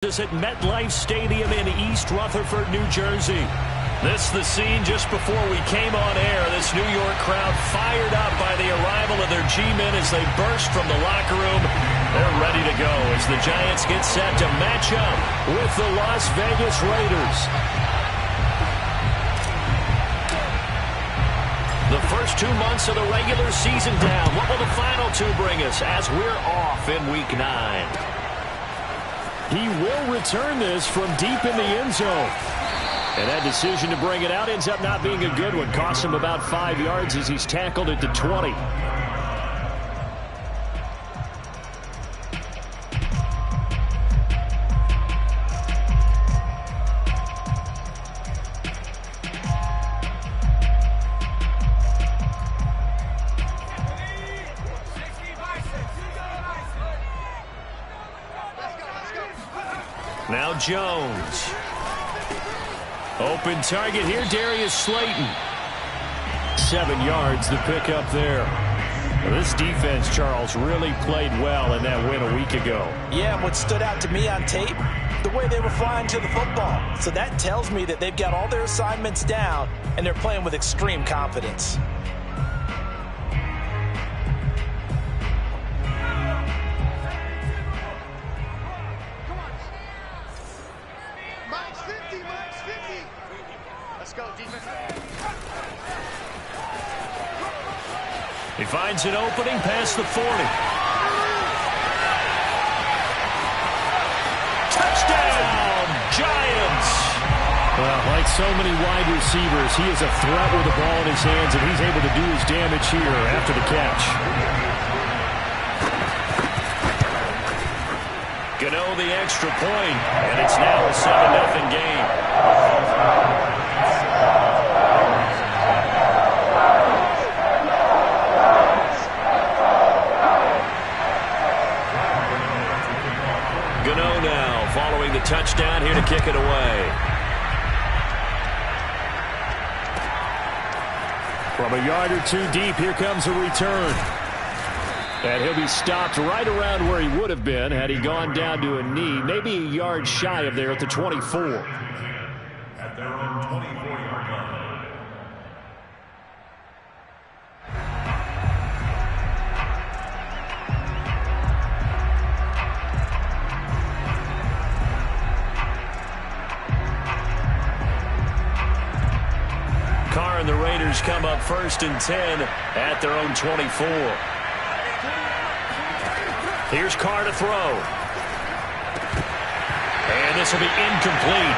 Is at MetLife Stadium in East Rutherford, New Jersey. This the scene just before we came on air. This New York crowd fired up by the arrival of their G-men as they burst from the locker room. They're ready to go as the Giants get set to match up with the Las Vegas Raiders. The first 2 months of the regular season down. What will the final two bring us as we're off in Week 9? He will return this from deep in the end zone. And that decision to bring it out ends up not being a good one. Costs him about 5 yards as he's tackled at the 20. Now Jones. Open target here, Darius Slayton. 7 yards, the pickup there. This defense, Charles, really played well in that win a week ago. Yeah, what stood out to me on tape, the way they were flying to the football. So that tells me that they've got all their assignments down, and they're playing with extreme confidence. He finds an opening past the 40. Touchdown, Giants! Well, like so many wide receivers, he is a threat with the ball in his hands, and he's able to do his damage here after the catch. Gano the extra point, and it's now a 7-0 game. Gano now following the touchdown here to kick it away. From a yard or two deep, here comes a return. And he'll be stopped right around where he would have been had he gone down to a knee, maybe a yard shy of there at the 24. At their own 24-yard line. Carr and the Raiders come up 1st and 10 at their own 24. Here's Carr to throw. And this will be incomplete.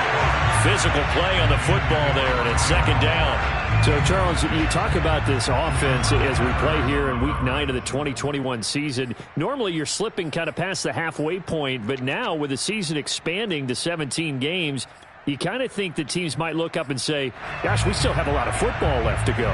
Physical play on the football there, and it's 2nd down. So, Charles, you talk about this offense as we play here in Week 9 of the 2021 season. Normally, you're slipping kind of past the halfway point, but now with the season expanding to 17 games, you kind of think that teams might look up and say, gosh, we still have a lot of football left to go.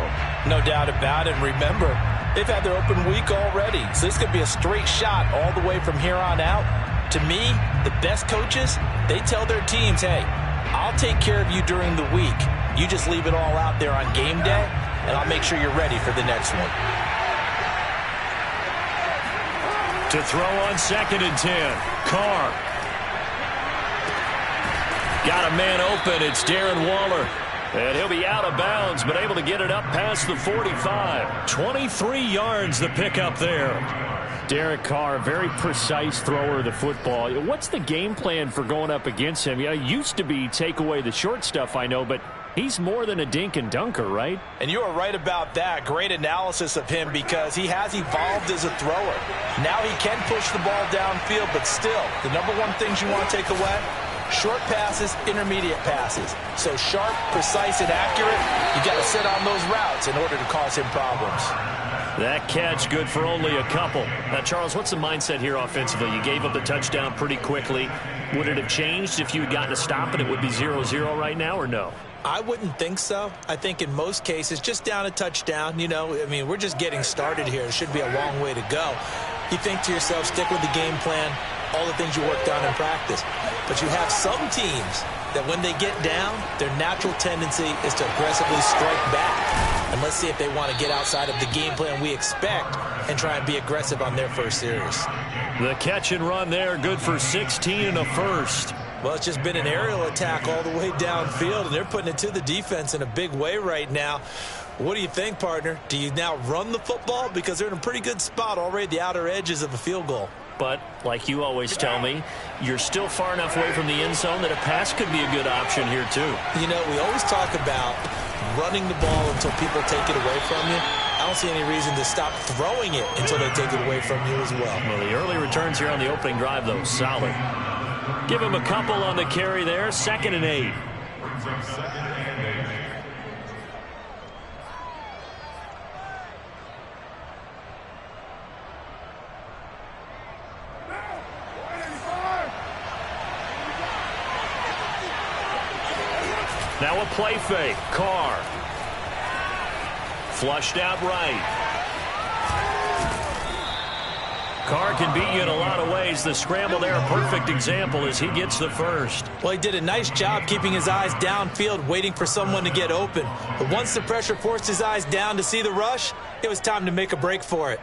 No doubt about it. Remember, they've had their open week already, so this could be a straight shot all the way from here on out. To me, the best coaches, they tell their teams, hey, I'll take care of you during the week. You just leave it all out there on game day, and I'll make sure you're ready for the next one. To throw on 2nd and 10, Carr. Got a man open. It's Darren Waller. And he'll be out of bounds, but able to get it up past the 45. 23 yards the pickup there. Derek Carr, very precise thrower of the football. What's the game plan for going up against him? Yeah, it used to be take away the short stuff, I know, but he's more than a dink and dunker, right? And you are right about that. Great analysis of him because he has evolved as a thrower. Now he can push the ball downfield, but still, the number one things you want to take away, short passes, intermediate passes. So sharp, precise, and accurate, you got to sit on those routes in order to cause him problems. That catch good for only a couple. Now, Charles, what's the mindset here offensively? You gave up the touchdown pretty quickly. Would it have changed if you had gotten a stop and it would be 0-0 right now, or no? I wouldn't think so. I think in most cases, just down a touchdown, we're just getting started here. It should be a long way to go. You think to yourself, stick with the game plan, all the things you worked on in practice. But you have some teams that when they get down, their natural tendency is to aggressively strike back. And let's see if they want to get outside of the game plan we expect and try and be aggressive on their first series. The catch and run there, good for 16 and a first. Well, it's just been an aerial attack all the way downfield, and they're putting it to the defense in a big way right now. What do you think, partner? Do you now run the football? Because they're in a pretty good spot already at the outer edges of a field goal. But, like you always tell me, you're still far enough away from the end zone that a pass could be a good option here, too. You know, we always talk about running the ball until people take it away from you. I don't see any reason to stop throwing it until they take it away from you as well. Well, the early returns here on the opening drive, though, solid. Give him a couple on the carry there, 2nd and 8. Brings up 2nd and 8. Now a play fake. Carr. Flushed out right. Carr can beat you in a lot of ways. The scramble there, a perfect example as he gets the first. Well, he did a nice job keeping his eyes downfield, waiting for someone to get open. But once the pressure forced his eyes down to see the rush, it was time to make a break for it.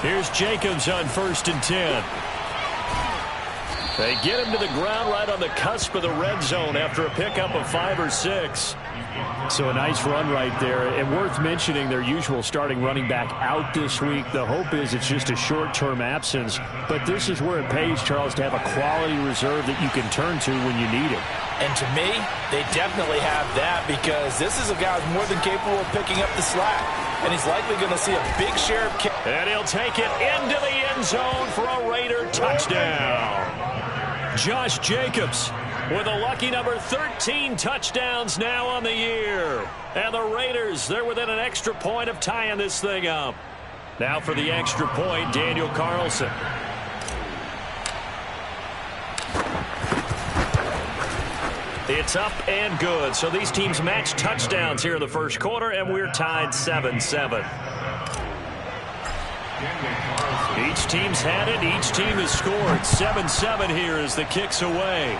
Here's Jacobs on 1st and 10. They get him to the ground right on the cusp of the red zone after a pickup of 5 or 6. So a nice run right there. And worth mentioning, their usual starting running back out this week. The hope is it's just a short-term absence. But this is where it pays, Charles, to have a quality reserve that you can turn to when you need it. And to me, they definitely have that, because this is a guy who's more than capable of picking up the slack. And he's likely going to see a big share of carries. And he'll take it into the end zone for a Raider touchdown. Josh Jacobs with a lucky number 13 touchdowns now on the year. And the Raiders, they're within an extra point of tying this thing up. Now for the extra point, Daniel Carlson. It's up and good. So these teams match touchdowns here in the first quarter, and we're tied 7-7. Each team's had it. Each team has scored. 7-7 here as the kick's away.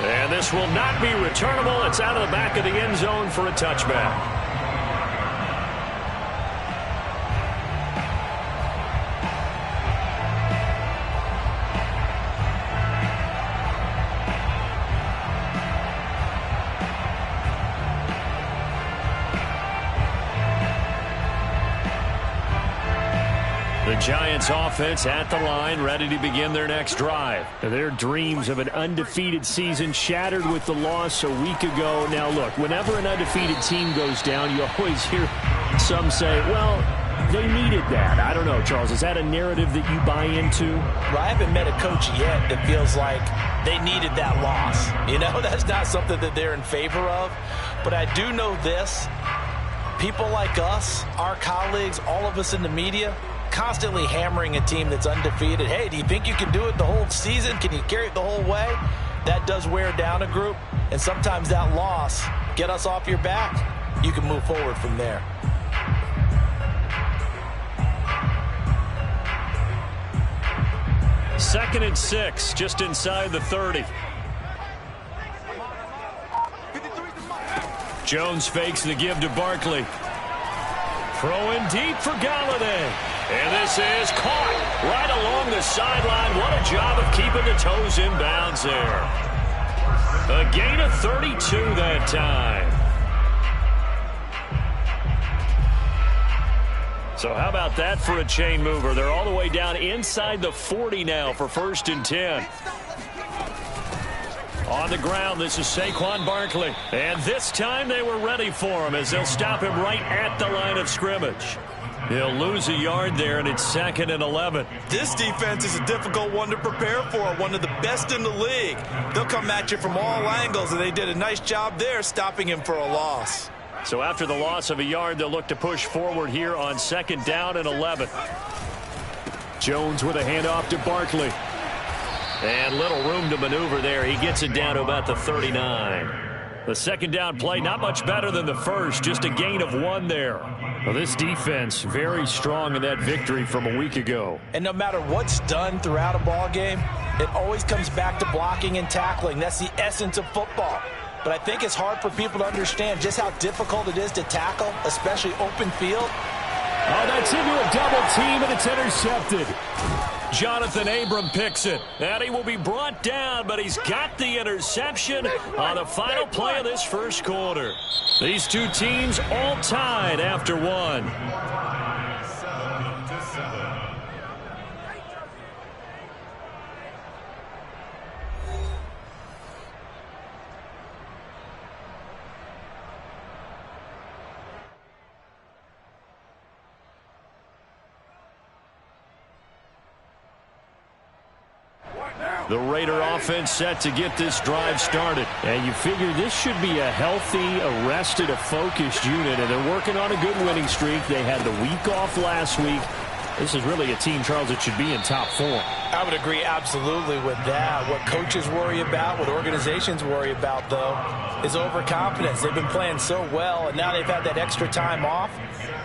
And this will not be returnable. It's out of the back of the end zone for a touchback. The Giants offense at the line, ready to begin their next drive. Their dreams of an undefeated season shattered with the loss a week ago. Now, look, whenever an undefeated team goes down, you always hear some say, well, they needed that. I don't know, Charles. Is that a narrative that you buy into? Well, I haven't met a coach yet that feels like they needed that loss. You know, that's not something that they're in favor of. But I do know this. People like us, our colleagues, all of us in the media, constantly hammering a team that's undefeated. Hey, do you think you can do it the whole season? Can you carry it the whole way? That does wear down a group, and sometimes that loss, get us off your back, you can move forward from there. Second and 6, just inside the 30. Jones fakes the give to Barkley. Throwing deep for Galladay. And this is caught right along the sideline. What a job of keeping the toes in bounds there. A gain of 32 that time. So how about that for a chain mover? They're all the way down inside the 40 now for 1st and 10. On the ground, this is Saquon Barkley. And this time they were ready for him as they'll stop him right at the line of scrimmage. He'll lose a yard there, and it's 2nd and 11. This defense is a difficult one to prepare for, one of the best in the league. They'll come at you from all angles, and they did a nice job there stopping him for a loss. So after the loss of a yard, they'll look to push forward here on 2nd down and 11. Jones with a handoff to Barkley. And little room to maneuver there. He gets it down to about the 39. The 2nd down play, not much better than the first, just a gain of 1 there. Well, this defense very strong in that victory from a week ago. And no matter what's done throughout a ball game, It always comes back to blocking and tackling. That's the essence of football. But I think it's hard for people to understand just how difficult it is to tackle, especially open field. Oh, that's into a double team, and it's intercepted. Jonathan Abram picks it, and he will be brought down, but he's got the interception on the final play of this first quarter. These two teams all tied after one. 7-7. The Raider offense set to get this drive started. And you figure this should be a healthy, arrested, a focused unit, and they're working on a good winning streak. They had the week off last week. This is really a team, Charles, that should be in top form. I would agree absolutely with that. What coaches worry about, what organizations worry about, though, is overconfidence. They've been playing so well, and now they've had that extra time off.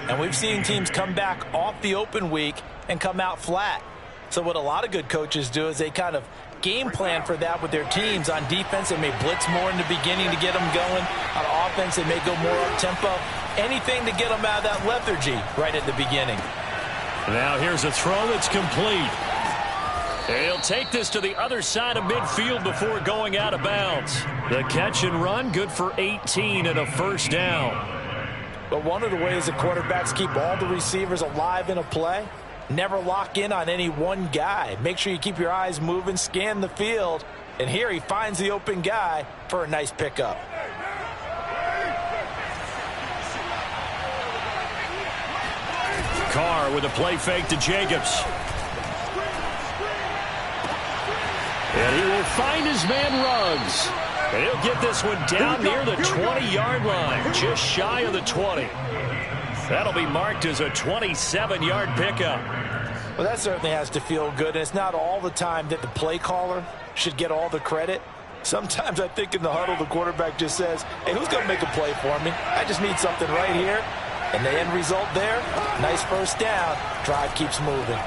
And we've seen teams come back off the open week and come out flat. So what a lot of good coaches do is they kind of game plan for that with their teams. On defense, they may blitz more in the beginning to get them going. On offense, they may go more up-tempo. Anything to get them out of that lethargy right at the beginning. Now here's a throw that's complete. He'll take this to the other side of midfield before going out of bounds. The catch and run, good for 18 and a first down. But one of the ways the quarterbacks keep all the receivers alive in a play, never lock in on any one guy. Make sure you keep your eyes moving, scan the field. And here he finds the open guy for a nice pickup. Carr with a play fake to Jacobs. And he will find his man Ruggs. And he'll get this one down near the 20-yard line, just shy of the 20. That'll be marked as a 27-yard pickup. Well, that certainly has to feel good. And it's not all the time that the play caller should get all the credit. Sometimes I think in the huddle, the quarterback just says, hey, who's going to make a play for me? I just need something right here. And the end result there, nice first down. Drive keeps moving.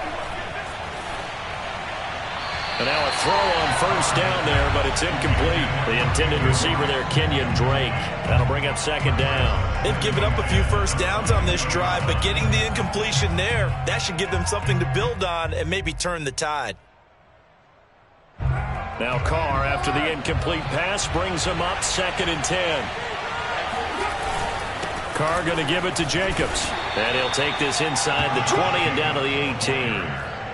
And now a throw on first down there, but it's incomplete. The intended receiver there, Kenyon Drake. That'll bring up second down. They've given up a few first downs on this drive, but getting the incompletion there, that should give them something to build on and maybe turn the tide. Now Carr, after the incomplete pass, brings him up 2nd and 10. Carr going to give it to Jacobs. And he'll take this inside the 20 and down to the 18.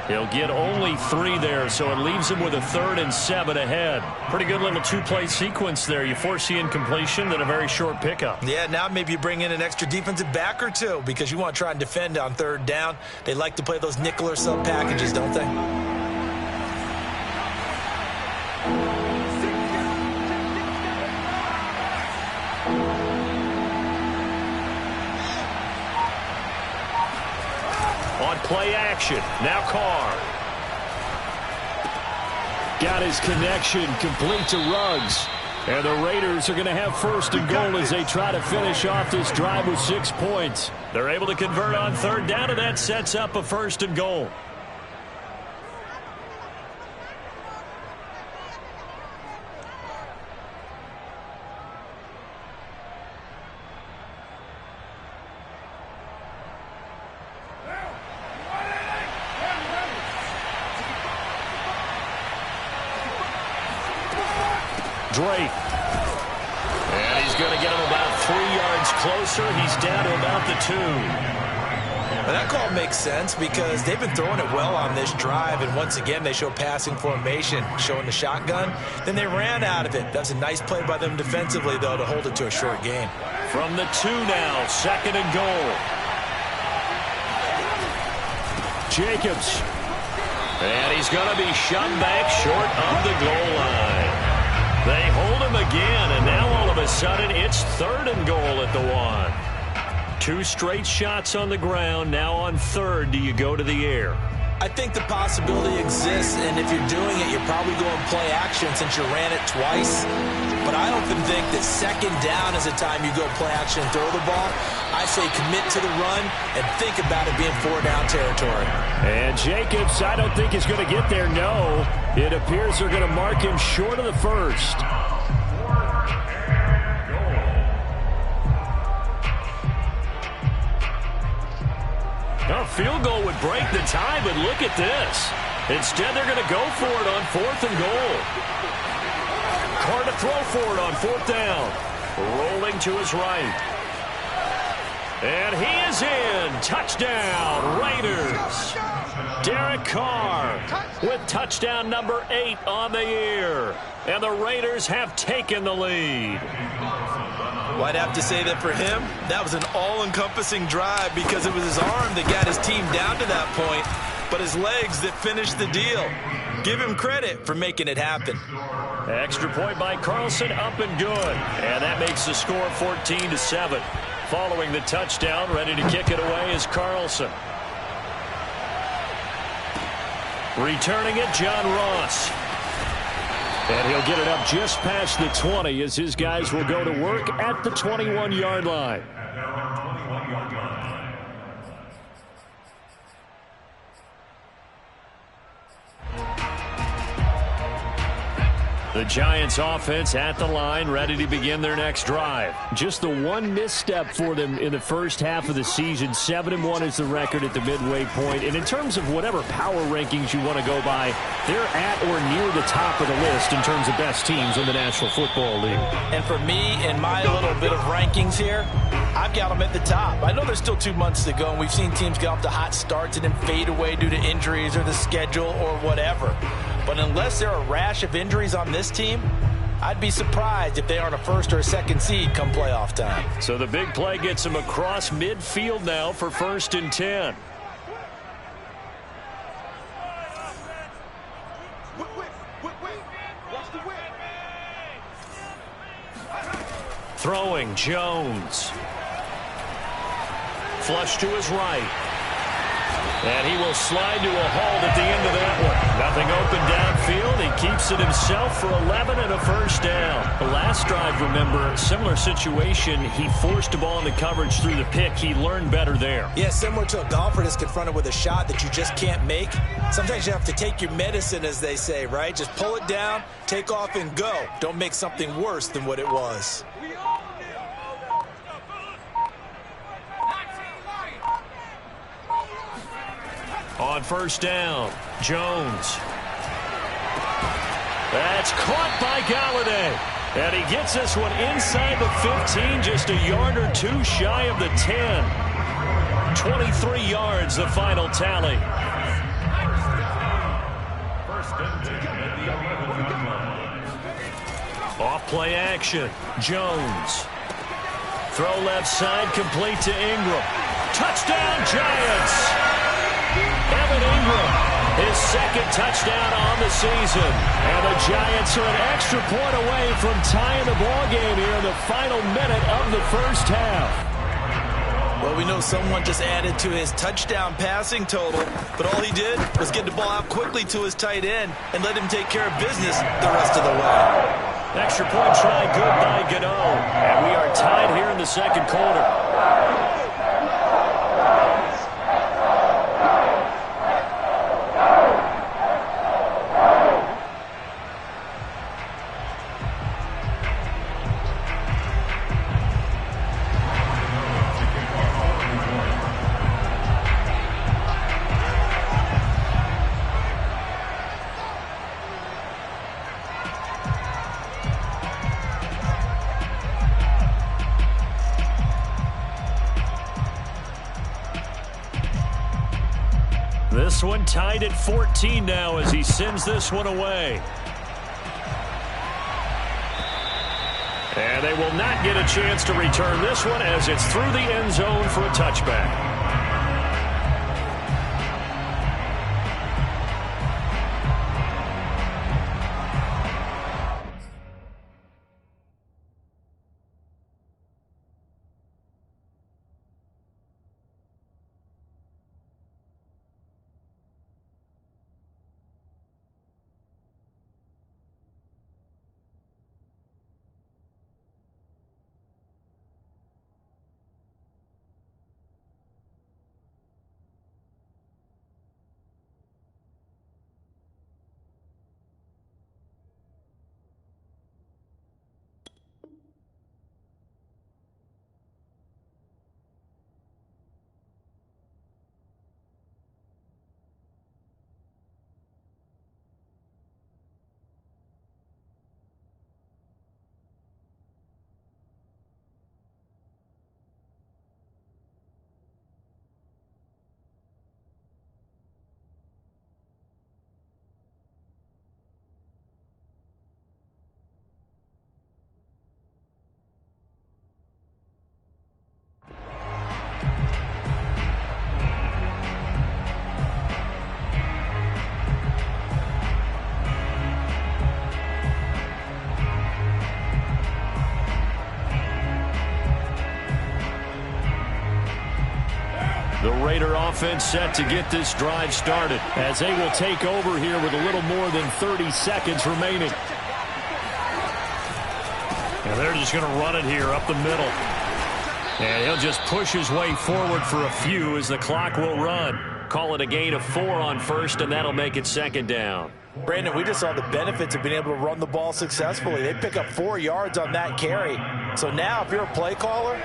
He'll get only 3 there, so it leaves him with a 3rd and 7 ahead. Pretty good little two-play sequence there. You force the incompletion, then a very short pickup. Yeah, now maybe you bring in an extra defensive back or two because you want to try and defend on 3rd down. They like to play those nickel or sub packages, don't they? On play action, now Carr. Got his connection complete to Ruggs. And the Raiders are going to have 1st and goal as they try to finish off this drive with 6 points. They're able to convert on 3rd down, and that sets up a 1st and goal. Drake. And he's going to get him about 3 yards closer. He's down to about the 2. Well, that call makes sense because they've been throwing it well on this drive, and once again they show passing formation, showing the shotgun. Then they ran out of it. That was a nice play by them defensively, though, to hold it to a short game. From the 2 now, 2nd and goal. Jacobs. And he's going to be shot back short of the goal line. They hold him again, and now all of a sudden it's 3rd and goal at the 1. 2 straight shots on the ground. Now on 3rd, do you go to the air? I think the possibility exists, and if you're doing it, you're probably going play action since you ran it twice. But I often think that 2nd down is the time you go play action and throw the ball. I say commit to the run and think about it being 4-down territory. And Jacobs, I don't think he's going to get there, no. It appears they're going to mark him short of the first. A field goal would break the tie, but look at this. Instead, they're going to go for it on 4th and goal. Carr to throw for it on 4th down. Rolling to his right. And he is in. Touchdown, Raiders. Derek Carr with touchdown number 8 on the year. And the Raiders have taken the lead. Well, I'd have to say that for him, that was an all-encompassing drive because it was his arm that got his team down to that point, but his legs that finished the deal. Give him credit for making it happen. Extra point by Carlson, up and good. And that makes the score 14-7. Following the touchdown, ready to kick it away is Carlson. Returning it, John Ross. And he'll get it up just past the 20 as his guys will go to work at the 21-yard line. The Giants offense at the line, ready to begin their next drive. Just the one misstep for them in the first half of the season. 7-1 is the record at the midway point. And in terms of whatever power rankings you want to go by, they're at or near the top of the list in terms of best teams in the National Football League. And for me, in my little bit of rankings here, I've got them at the top. I know there's still 2 months to go, and we've seen teams get off to hot starts and then fade away due to injuries or the schedule or whatever. But unless there are a rash of injuries on this team, I'd be surprised if they aren't a first or a second seed come playoff time. So the big play gets him across midfield now for 1st and 10. Throwing, Jones. Flush to his right. And he will slide to a halt at the end of that one. Nothing open downfield. He keeps it himself for 11 and a first down. The last drive, remember, similar situation. He forced a ball into coverage through the pick. He learned better there. Yeah, similar to a golfer that's confronted with a shot that you just can't make. Sometimes you have to take your medicine, as they say, right? Just pull it down, take off, and go. Don't make something worse than what it was. On 1st down, Jones. That's caught by Golladay. And he gets this one inside the 15, just a yard or 2 shy of the 10. 23 yards, the final tally. Off play action, Jones. Throw left side, complete to Ingram. Touchdown, Giants! Evan Ingram, his 2nd touchdown on the season. And the Giants are an extra point away from tying the ball game here in the final minute of the first half. Well, we know someone just added to his touchdown passing total, but all he did was get the ball out quickly to his tight end and let him take care of business the rest of the way. Extra point try good by Gano. And we are tied here in the 2nd quarter. This one tied at 14 now as he sends this one away. And they will not get a chance to return this one as it's through the end zone for a touchback. The Raider offense set to get this drive started as they will take over here with a little more than 30 seconds remaining. And they're just going to run it here up the middle. And he'll just push his way forward for a few as the clock will run. Call it a gain of 4 on first, and that'll make it second down. Brandon, we just saw the benefits of being able to run the ball successfully. They pick up 4 yards on that carry. So now if you're a play caller,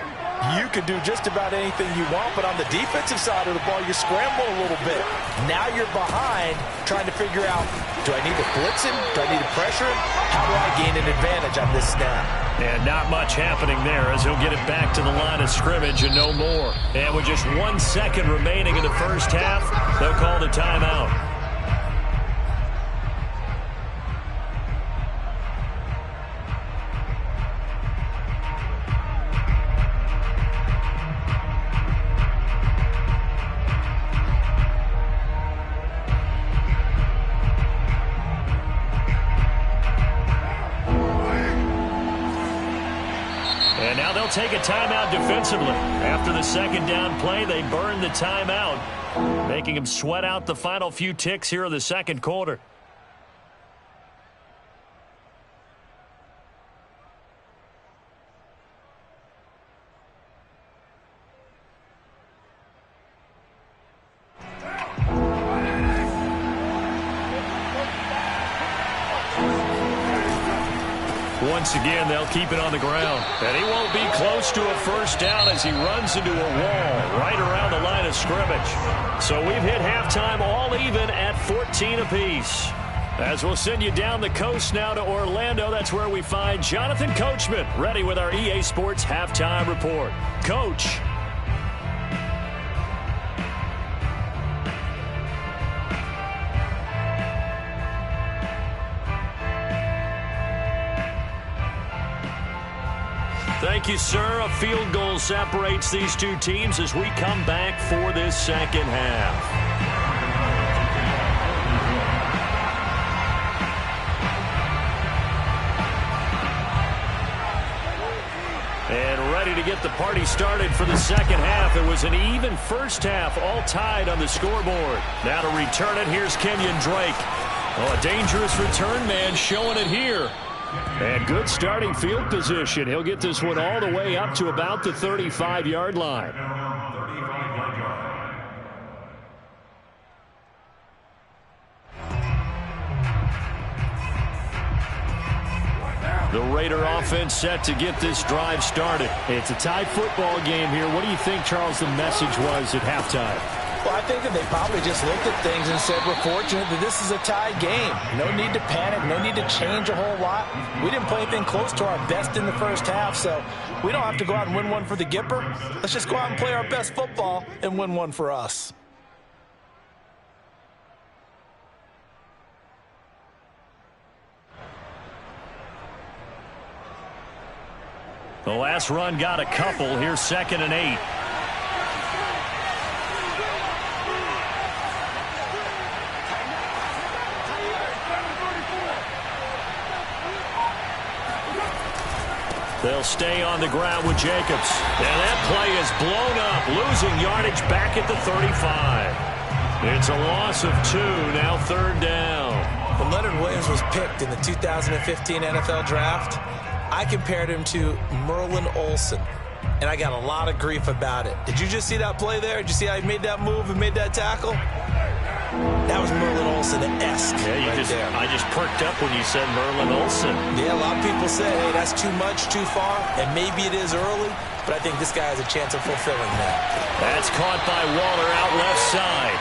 you can do just about anything you want, but on the defensive side of the ball, you scramble a little bit. Now you're behind trying to figure out, do I need to blitz him? Do I need to pressure him? How do I gain an advantage on this snap? And not much happening there as he'll get it back to the line of scrimmage and no more. And with just 1 second remaining in the first half, they'll call the timeout. Take a timeout defensively. After the second down play, they burn the timeout, making him sweat out the final few ticks here in the second quarter. Once again, they'll keep it on the ground. And he won't be close to a first down as he runs into a wall right around the line of scrimmage. So we've hit halftime all even at 14 apiece. As we'll send you down the coast now to Orlando, that's where we find Jonathan Coachman ready with our EA Sports Halftime Report. Coach. Thank you, sir. A field goal separates these two teams as we come back for this second half. And ready to get the party started for the second half. It was an even first half, all tied on the scoreboard. Now to return it, here's Kenyon Drake. Oh, a dangerous return man showing it here. And good starting field position. He'll get this one all the way up to about the 35-yard line. The Raider offense set to get this drive started. It's a tie football game here. What do you think, Charles, the message was at halftime? Well, I think that they probably just looked at things and said, we're fortunate that this is a tie game. No need to panic, no need to change a whole lot. We didn't play anything close to our best in the first half, so we don't have to go out and win one for the Gipper. Let's just go out and play our best football and win one for us. The last run got a couple. Here's 2nd and 8. They'll stay on the ground with Jacobs. And that play is blown up, losing yardage back at the 35. It's a loss of 2, now 3rd down. When Leonard Williams was picked in the 2015 NFL Draft, I compared him to Merlin Olsen, and I got a lot of grief about it. Did you just see that play there? Did you see how he made that move and made that tackle? That was Merlin Olsen-esque. Yeah, I just perked up when you said Merlin Olsen. Yeah, a lot of people say, hey, that's too much, too far, and maybe it is early, but I think this guy has a chance of fulfilling that. That's caught by Waller out left side.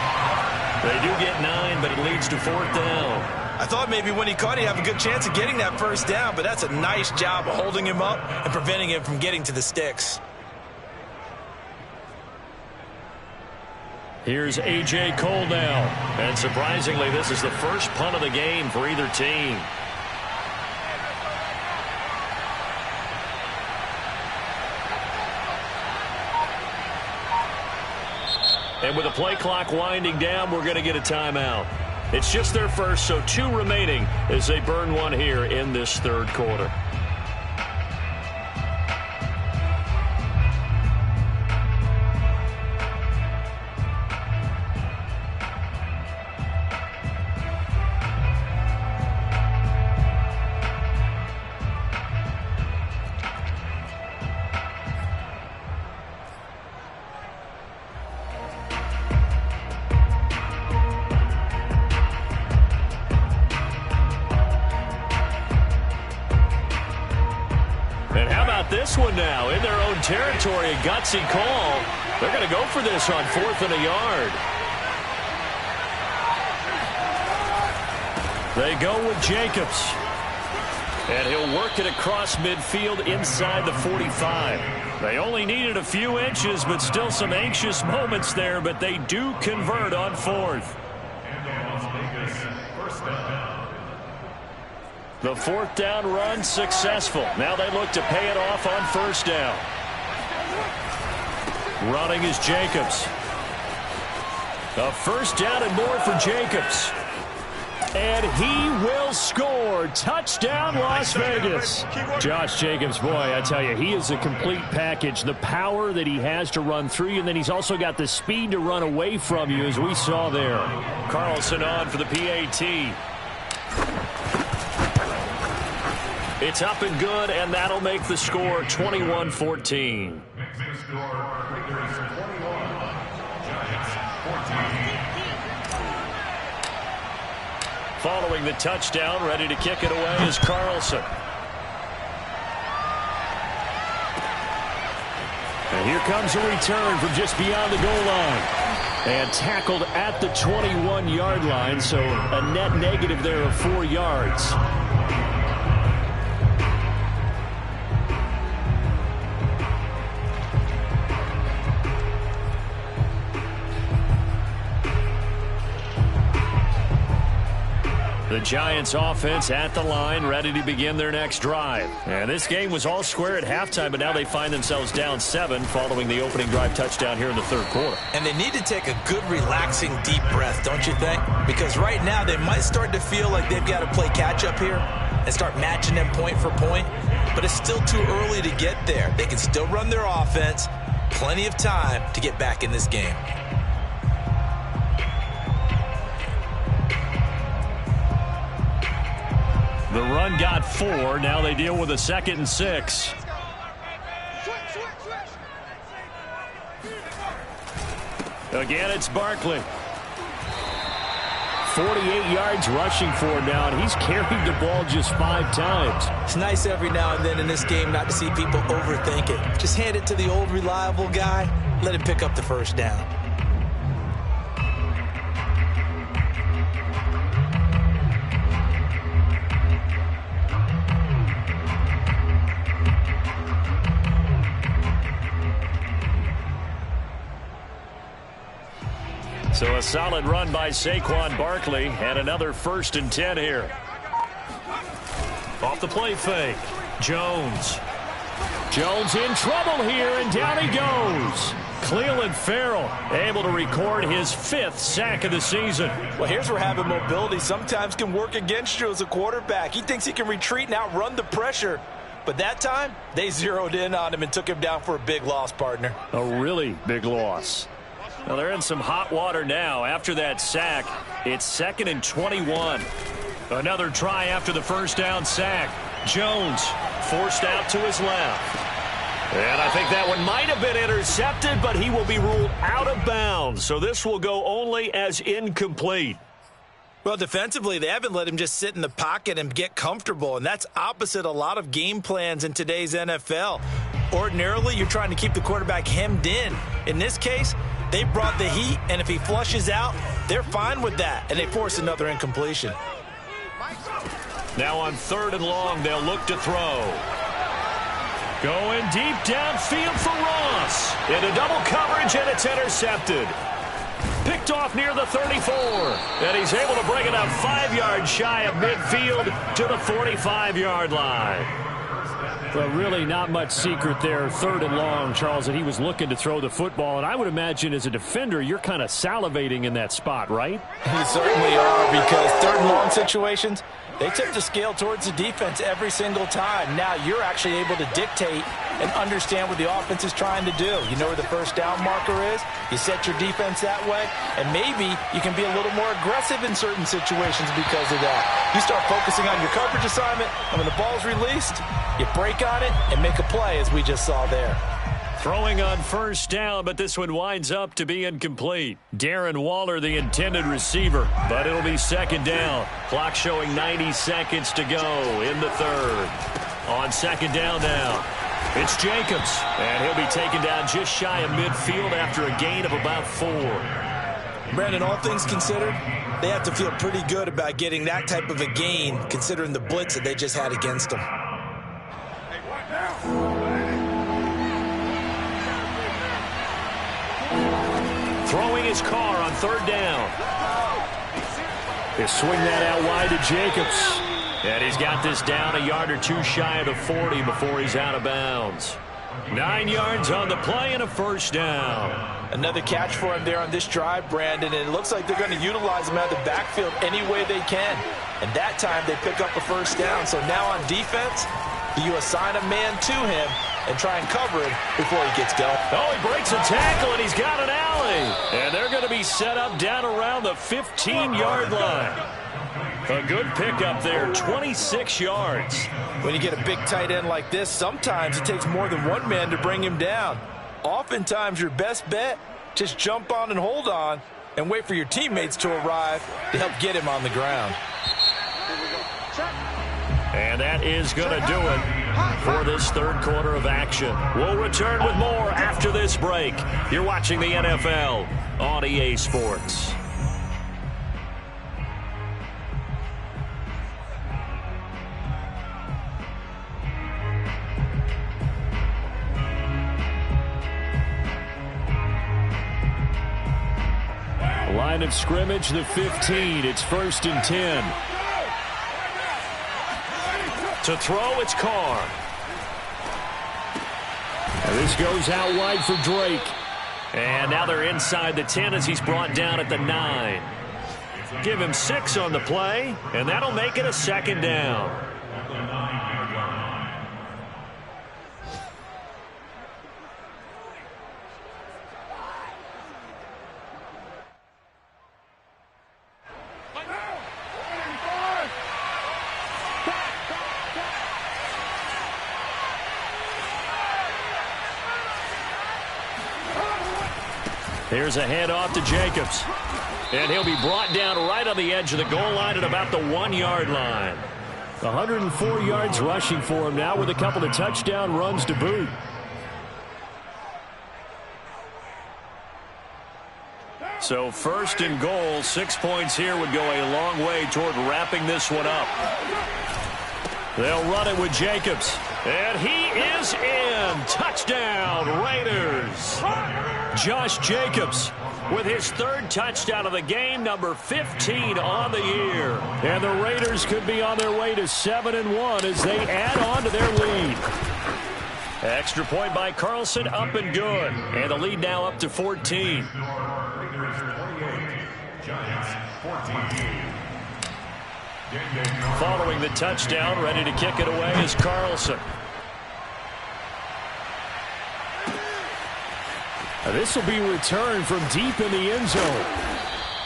They do get 9, but it leads to 4th down. I thought maybe when he caught, he'd have a good chance of getting that first down, but that's a nice job of holding him up and preventing him from getting to the sticks. Here's A.J. Cole now. And surprisingly, this is the first punt of the game for either team. And with the play clock winding down, we're going to get a timeout. It's just their first, so 2 remaining as they burn one here in this 3rd quarter. this one now in their own territory. A gutsy call. They're going to go for this on 4th and a yard. They go with Jacobs. And he'll work it across midfield inside the 45. They only needed a few inches, but still some anxious moments there, but they do convert on 4th. The 4th down run successful. Now they look to pay it off on 1st down. Running is Jacobs. A 1st down and more for Jacobs. And he will score. Touchdown, Las Vegas. Josh Jacobs, boy, I tell you, he is a complete package. The power that he has to run through you, and then he's also got the speed to run away from you, as we saw there. Carlson on for the PAT. It's up and good, and that'll make the score 21-14. Following the touchdown, ready to kick it away is Carlson. And here comes a return from just beyond the goal line. And tackled at the 21-yard line, so a net negative there of 4 yards. The Giants offense at the line, ready to begin their next drive. And this game was all square at halftime, but now they find themselves down 7 following the opening drive touchdown here in the 3rd quarter. And they need to take a good, relaxing, deep breath, don't you think? Because right now they might start to feel like they've got to play catch-up here and start matching them point for point. But it's still too early to get there. They can still run their offense. Plenty of time to get back in this game. The run got 4. Now they deal with a 2nd and 6. Again, it's Barkley. 48 yards rushing for him now, and he's carried the ball just 5 times. It's nice every now and then in this game not to see people overthink it. Just hand it to the old reliable guy. Let him pick up the 1st down. So a solid run by Saquon Barkley, and another 1st and 10 here. Off the play fake, Jones. Jones in trouble here, and down he goes. Clelin Ferrell able to record his 5th sack of the season. Well, here's where having mobility sometimes can work against you as a quarterback. He thinks he can retreat and outrun the pressure. But that time, they zeroed in on him and took him down for a big loss, partner. A really big loss. Well, they're in some hot water now. After that sack, it's 2nd and 21. Another try after the 1st down sack. Jones forced out to his left. And I think that one might have been intercepted, but he will be ruled out of bounds. So this will go only as incomplete. Well, defensively, they haven't let him just sit in the pocket and get comfortable, and that's opposite a lot of game plans in today's NFL. Ordinarily, you're trying to keep the quarterback hemmed in. In this case, they brought the heat, and if he flushes out, they're fine with that, and they force another incompletion. Now on 3rd and long, they'll look to throw. Going deep downfield for Ross. Into double coverage, and it's intercepted. Picked off near the 34. And he's able to bring it up 5 yards shy of midfield to the 45-yard line. Well, really not much secret there. 3rd and long, Charles, that he was looking to throw the football. And I would imagine as a defender, you're kind of salivating in that spot, right? You certainly are, because 3rd and long situations, they tip the scale towards the defense every single time. Now you're actually able to dictate and understand what the offense is trying to do. You know where the 1st down marker is. You set your defense that way, and maybe you can be a little more aggressive in certain situations because of that. You start focusing on your coverage assignment, and when the ball's released, you break on it and make a play, as we just saw there. Throwing on 1st down, but this one winds up to be incomplete. Darren Waller, the intended receiver, but it'll be 2nd down. Clock showing 90 seconds to go in the 3rd. On 2nd down now. It's Jacobs, and he'll be taken down just shy of midfield after a gain of about 4. Brandon, all things considered, they have to feel pretty good about getting that type of a gain, considering the blitz that they just had against them. Throwing his car on 3rd down. They swing that out wide to Jacobs. And he's got this down a yard or 2 shy of the 40 before he's out of bounds. 9 yards on the play and a 1st down. Another catch for him there on this drive, Brandon, and it looks like they're going to utilize him out of the backfield any way they can. And that time they pick up a 1st down. So now on defense, you assign a man to him and try and cover him before he gets going. Oh, he breaks a tackle, and he's got an alley. And they're going to be set up down around the 15-yard line. A good pickup there, 26 yards. When you get a big tight end like this, sometimes it takes more than one man to bring him down. Oftentimes, your best bet, just jump on and hold on and wait for your teammates to arrive to help get him on the ground. And that is going to do it for this 3rd quarter of action. We'll return with more after this break. You're watching the NFL on EA Sports. Line of scrimmage, the 15. It's 1st and 10. To throw, it's Carr. And this goes out wide for Drake. And now they're inside the 10 as he's brought down at the 9. Give him 6 on the play, and that'll make it a 2nd down. Here's a handoff to Jacobs. And he'll be brought down right on the edge of the goal line at about the 1-yard line. 104 yards rushing for him now with a couple of touchdown runs to boot. So 1st and goal, 6 points here would go a long way toward wrapping this one up. They'll run it with Jacobs. And he is in. Touchdown, Raiders. Josh Jacobs with his 3rd touchdown of the game, number 15 on the year. And the Raiders could be on their way to 7-1 as they add on to their lead. Extra point by Carlson, up and good. And the lead now up to 14. Following the touchdown, ready to kick it away is Carlson. This will be returned from deep in the end zone.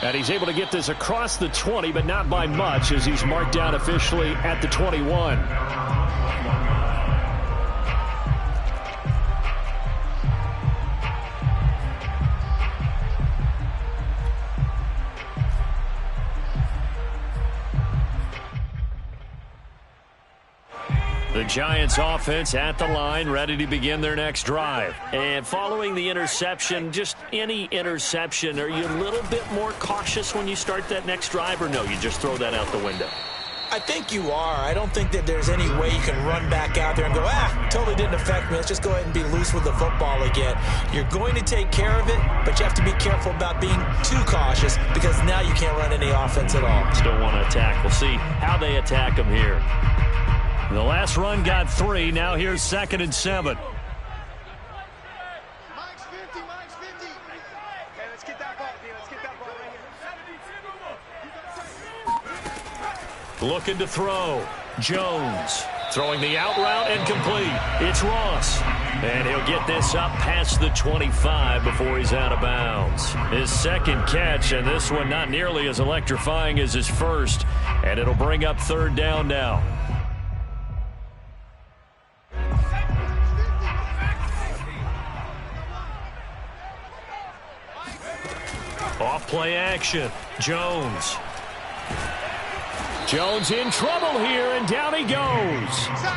And he's able to get this across the 20, but not by much as he's marked down officially at the 21. The Giants offense at the line, ready to begin their next drive. And following the interception, just any interception, are you a little bit more cautious when you start that next drive, or no, you just throw that out the window? I think you are. I don't think that there's any way you can run back out there and go, totally didn't affect me. Let's just go ahead and be loose with the football again. You're going to take care of it, but you have to be careful about being too cautious because now you can't run any offense at all. Still want to attack. We'll see how they attack them here. The last run got 3. Now here's 2nd and 7. Mike's 50. Okay, let's get that ball. Let's get that ball right here. Looking to throw. Jones throwing the out route and complete. It's Ross. And he'll get this up past the 25 before he's out of bounds. His 2nd catch, and this one not nearly as electrifying as his first. And it'll bring up 3rd down now. Off play action. Jones. Jones in trouble here, and down he goes.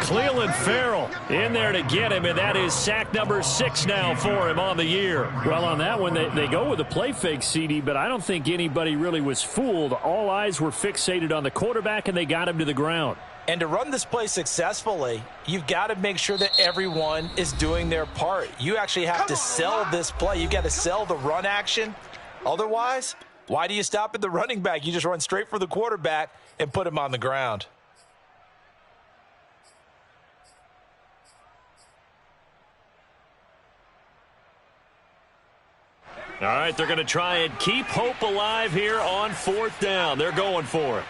Clelin Ferrell in there to get him, and that is sack number 6 now for him on the year. Well, on that one, they go with a play fake, CD, but I don't think anybody really was fooled. All eyes were fixated on the quarterback, and they got him to the ground. And to run this play successfully, you've got to make sure that everyone is doing their part. You actually have to sell this play. You've got to sell the run action. Otherwise, why do you stop at the running back? You just run straight for the quarterback and put him on the ground. All right, they're going to try and keep hope alive here on 4th down. They're going for it.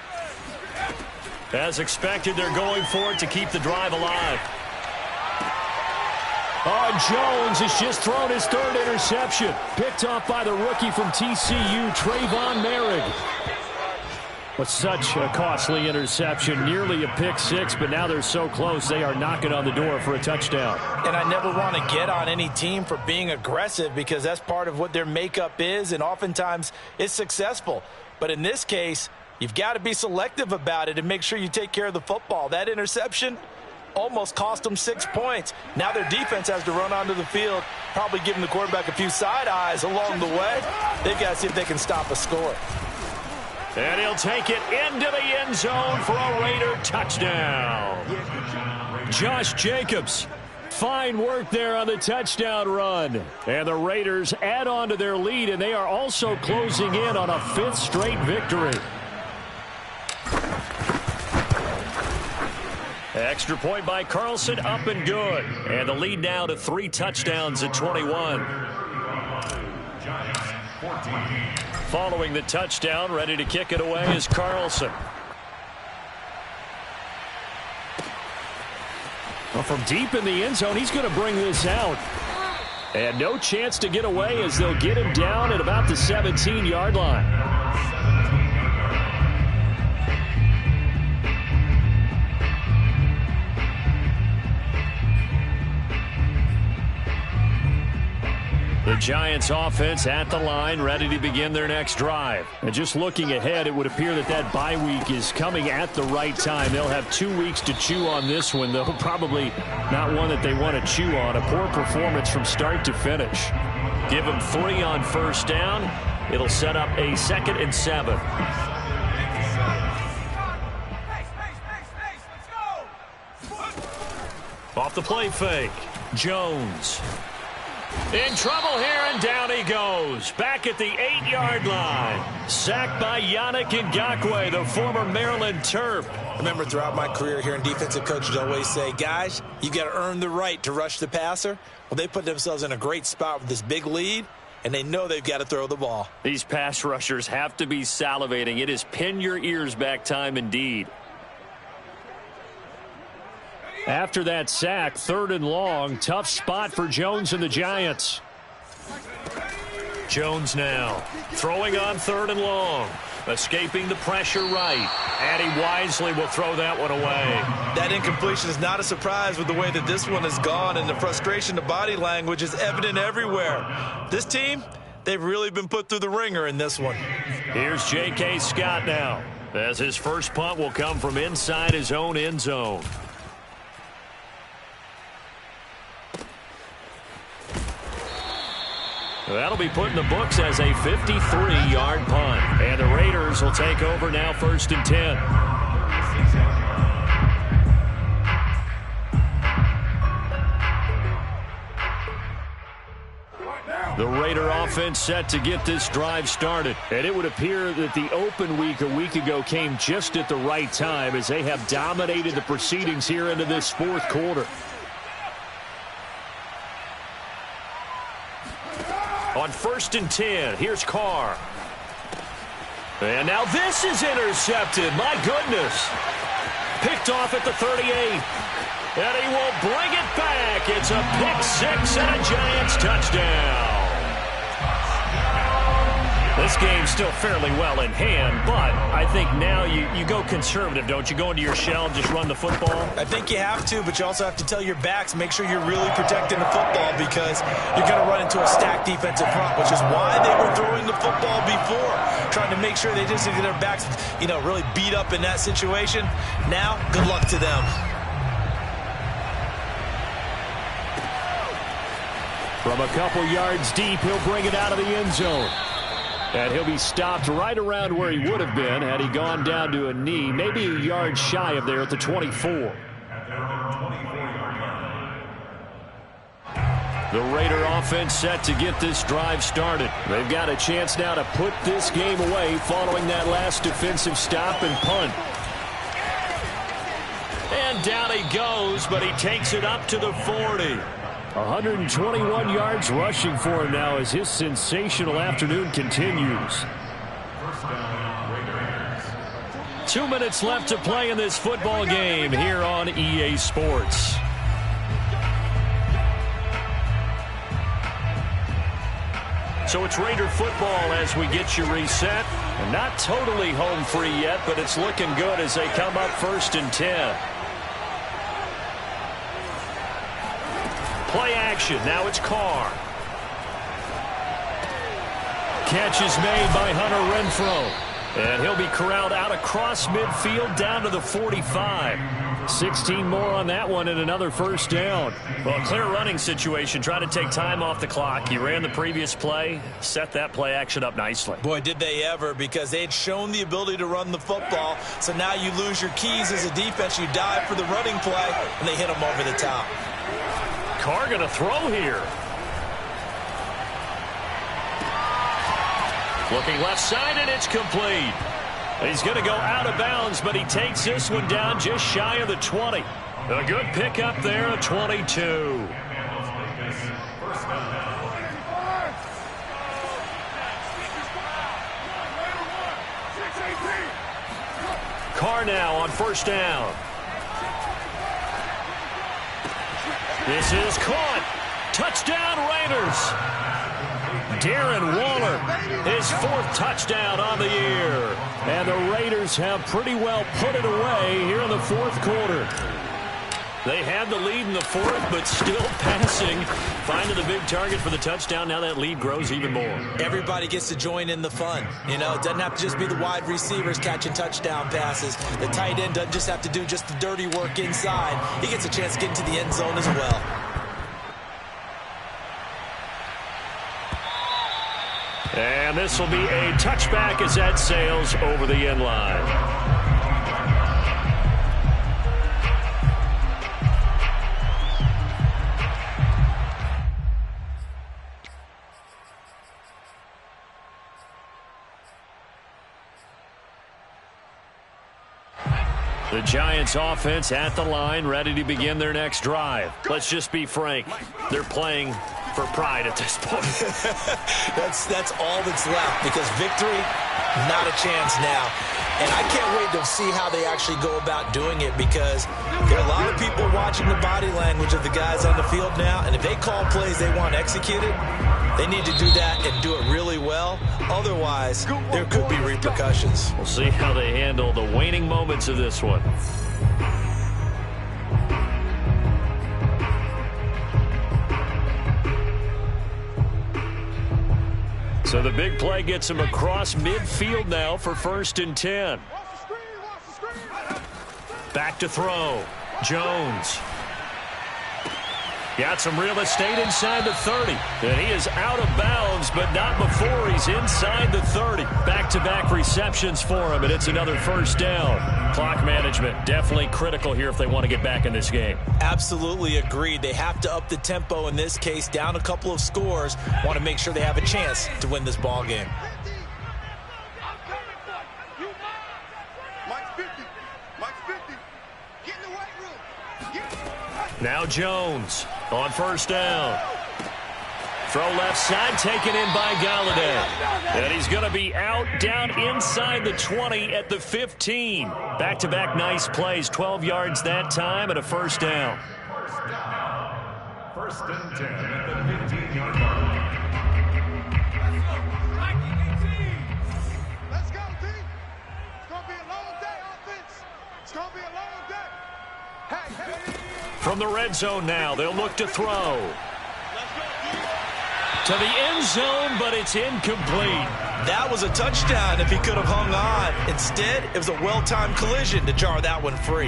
As expected, they're going for it to keep the drive alive. Oh, Jones has just thrown his 3rd interception. Picked off by the rookie from TCU, Trayvon Merrick. But such a costly interception, nearly a pick 6, but now they're so close they are knocking on the door for a touchdown. And I never want to get on any team for being aggressive because that's part of what their makeup is, and oftentimes it's successful. But in this case, you've got to be selective about it and make sure you take care of the football. That interception almost cost them 6 points. Now their defense has to run onto the field, probably giving the quarterback a few side eyes along the way. They've got to see if they can stop a score. And he'll take it into the end zone for a Raider touchdown. Josh Jacobs, fine work there on the touchdown run. And the Raiders add on to their lead, and they are also closing in on a 5th straight victory. Extra point by Carlson, up and good. And the lead now to 3 touchdowns at 21. Following the touchdown, ready to kick it away is Carlson. Well, from deep in the end zone, he's going to bring this out. And no chance to get away as they'll get him down at about the 17-yard line. The Giants offense at the line, ready to begin their next drive. And just looking ahead, it would appear that bye week is coming at the right time. They'll have 2 weeks to chew on this one, though probably not one that they want to chew on. A poor performance from start to finish. Give them 3 on 1st down. It'll set up a 2nd and 7. Off the play fake, Jones. In trouble here, and down he goes. Back at the 8-yard line. Sacked by Yannick Ngakoue, the former Maryland Terp. Remember, throughout my career here in defensive coaches always say, guys, you got to earn the right to rush the passer. Well, they put themselves in a great spot with this big lead, and they know they've got to throw the ball. These pass rushers have to be salivating. It is pin your ears back time indeed. After that sack, 3rd and long, tough spot for Jones and the Giants. Jones now throwing on 3rd and long. Escaping the pressure right. And he wisely will throw that one away. That incompletion is not a surprise with the way that this one has gone, and the frustration, the body language is evident everywhere. This team, they've really been put through the ringer in this one. Here's J.K. Scott now, as his first punt will come from inside his own end zone. That'll be put in the books as a 53-yard punt. And the Raiders will take over now 1st and 10. The Raider offense set to get this drive started. And it would appear that the open week a week ago came just at the right time as they have dominated the proceedings here into this 4th quarter. On 1st and 10, here's Carr. And now this is intercepted. My goodness. Picked off at the 38. And he will bring it back. It's a pick 6 and a Giants touchdown. This this game still fairly well in hand, but I think now you go conservative, don't you? Go into your shell and just run the football? I think you have to, but you also have to tell your backs, make sure you're really protecting the football because you're going to run into a stacked defensive front, which is why they were throwing the football before, trying to make sure they just get their backs, really beat up in that situation. Now, good luck to them. From a couple yards deep, he'll bring it out of the end zone. And he'll be stopped right around where he would have been had he gone down to a knee, maybe a yard shy of there at the 24. The Raider offense set to get this drive started. They've got a chance now to put this game away following that last defensive stop and punt. And down he goes, but he takes it up to the 40. 121 yards rushing for him now as his sensational afternoon continues. 2 minutes left to play in this football game here on EA Sports. So it's Raider football as we get you reset. And not totally home free yet, but it's looking good as they come up 1st and 10. Play action. Now it's Carr. Catch is made by Hunter Renfrow. And he'll be corralled out across midfield down to the 45. 16 more on that one and another first down. Well, clear running situation. Try to take time off the clock. He ran the previous play, set that play action up nicely. Boy, did they ever, because they had shown the ability to run the football. So now you lose your keys as a defense. You dive for the running play, and they hit them over the top. Carr going to throw here. Looking left side, and it's complete. He's going to go out of bounds, but he takes this one down just shy of the 20. A good pickup there, a 22. Carr now on first down. This is caught. Touchdown, Raiders. Darren Waller, his 4th touchdown on the year. And the Raiders have pretty well put it away here in the 4th quarter. They had the lead in the 4th, but still passing. Finding the big target for the touchdown. Now that lead grows even more. Everybody gets to join in the fun. It doesn't have to just be the wide receivers catching touchdown passes. The tight end doesn't just have to do just the dirty work inside. He gets a chance to get into the end zone as well. And this will be a touchback as that sails over the end line. The Giants offense at the line, ready to begin their next drive. Let's just be frank. They're playing for pride at this point. That's all that's left, because victory, not a chance now. And I can't wait to see how they actually go about doing it, because there are a lot of people watching the body language of the guys on the field now, and if they call plays they want executed, they need to do that and do it really well. Otherwise, there could be repercussions. We'll see how they handle the waning moments of this one. So the big play gets him across midfield now for 1st and 10. Back to throw. Jones. Got some real estate inside the 30. And he is out of bounds, but not before he's inside the 30. Back-to-back receptions for him, and it's another first down. Clock management definitely critical here if they want to get back in this game. Absolutely agreed. They have to up the tempo in this case, down a couple of scores. Want to make sure they have a chance to win this ball game. Now Jones on first down. Throw left side, taken in by Galladay. And he's going to be out down inside the 20 at the 15. Back-to-back nice plays, 12 yards that time and a first down. First and 10 at the 15-yard line. From the red zone now, they'll look to throw. To the end zone, but it's incomplete. That was a touchdown if he could have hung on. Instead, it was a well-timed collision to jar that one free.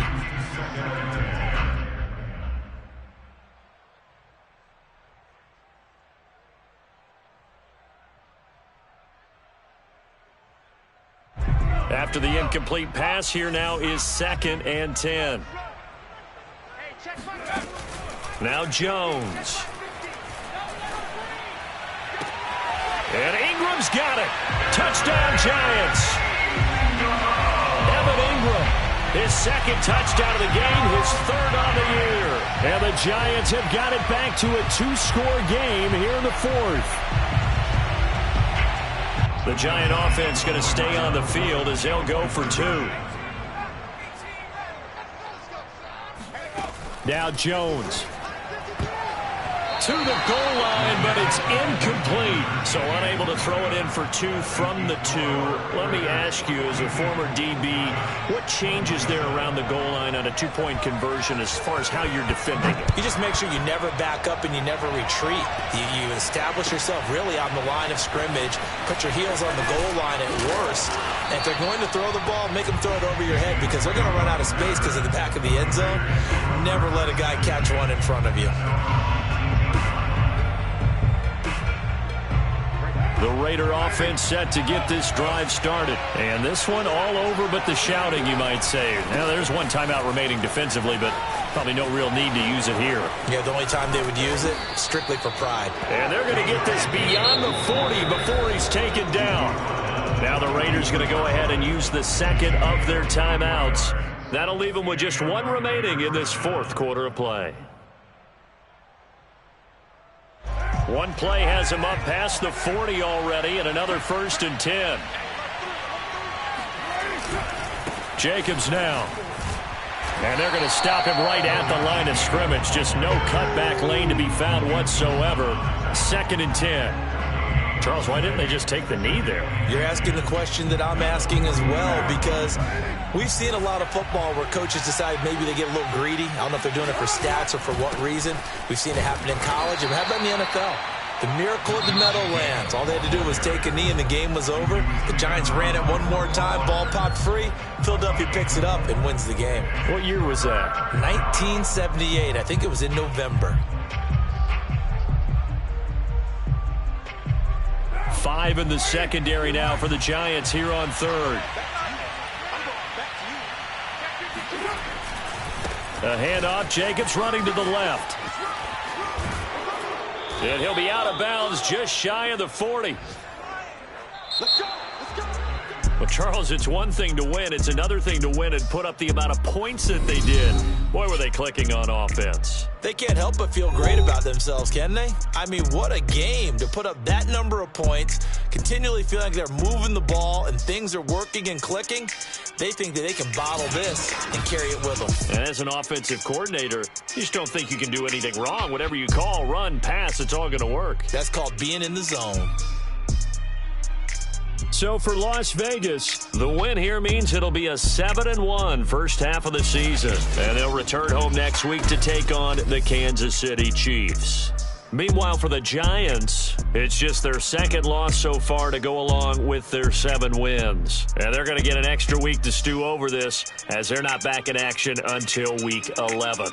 After the incomplete pass, here now is 2nd and 10. Now Jones. And Ingram's got it. Touchdown, Giants. Evan Ingram, his 2nd touchdown of the game, his 3rd on the year. And the Giants have got it back to a 2-score game here in the 4th. The Giant offense going to stay on the field as they'll go for 2. Now Jones. To the goal line, but it's incomplete. So unable to throw it in for 2 from the 2. Let me ask you, as a former DB, what changes there around the goal line on a 2-point conversion as far as how you're defending it? You just make sure you never back up and you never retreat. You establish yourself really on the line of scrimmage, put your heels on the goal line at worst. And if they're going to throw the ball, make them throw it over your head because they're going to run out of space because of the back of the end zone. Never let a guy catch one in front of you. The Raider offense set to get this drive started. And this one all over but the shouting, you might say. Now, there's one timeout remaining defensively, but probably no real need to use it here. Yeah, the only time they would use it, strictly for pride. And they're going to get this beyond the 40 before he's taken down. Now the Raiders going to go ahead and use the 2nd of their timeouts. That'll leave them with just 1 remaining in this 4th quarter of play. One play has him up past the 40 already, and another 1st and 10. Jacobs now. And they're going to stop him right at the line of scrimmage. Just no cutback lane to be found whatsoever. 2nd and 10. Charles, why didn't they just take the knee there? You're asking the question that I'm asking as well, because we've seen a lot of football where coaches decide maybe they get a little greedy. I don't know if they're doing it for stats or for what reason. We've seen it happen in college. And how about in the NFL? The miracle of the Meadowlands. All they had to do was take a knee and the game was over. The Giants ran it one more time. Ball popped free. Philadelphia picks it up and wins the game. What year was that? 1978. I think it was in November. 5 in the secondary now for the Giants here on 3rd. A handoff. Jacobs running to the left. And he'll be out of bounds just shy of the 40. Let's go. Well, Charles, it's one thing to win. It's another thing to win and put up the amount of points that they did. Boy, were they clicking on offense. They can't help but feel great about themselves, can they? I mean, what a game to put up that number of points, continually feeling like they're moving the ball and things are working and clicking. They think that they can bottle this and carry it with them. And as an offensive coordinator, you just don't think you can do anything wrong. Whatever you call, run, pass, it's all going to work. That's called being in the zone. So for Las Vegas, the win here means it'll be a 7-1 first half of the season. And they'll return home next week to take on the Kansas City Chiefs. Meanwhile, for the Giants, it's just their 2nd loss so far to go along with their 7 wins. And they're going to get an extra week to stew over this, as they're not back in action until week 11.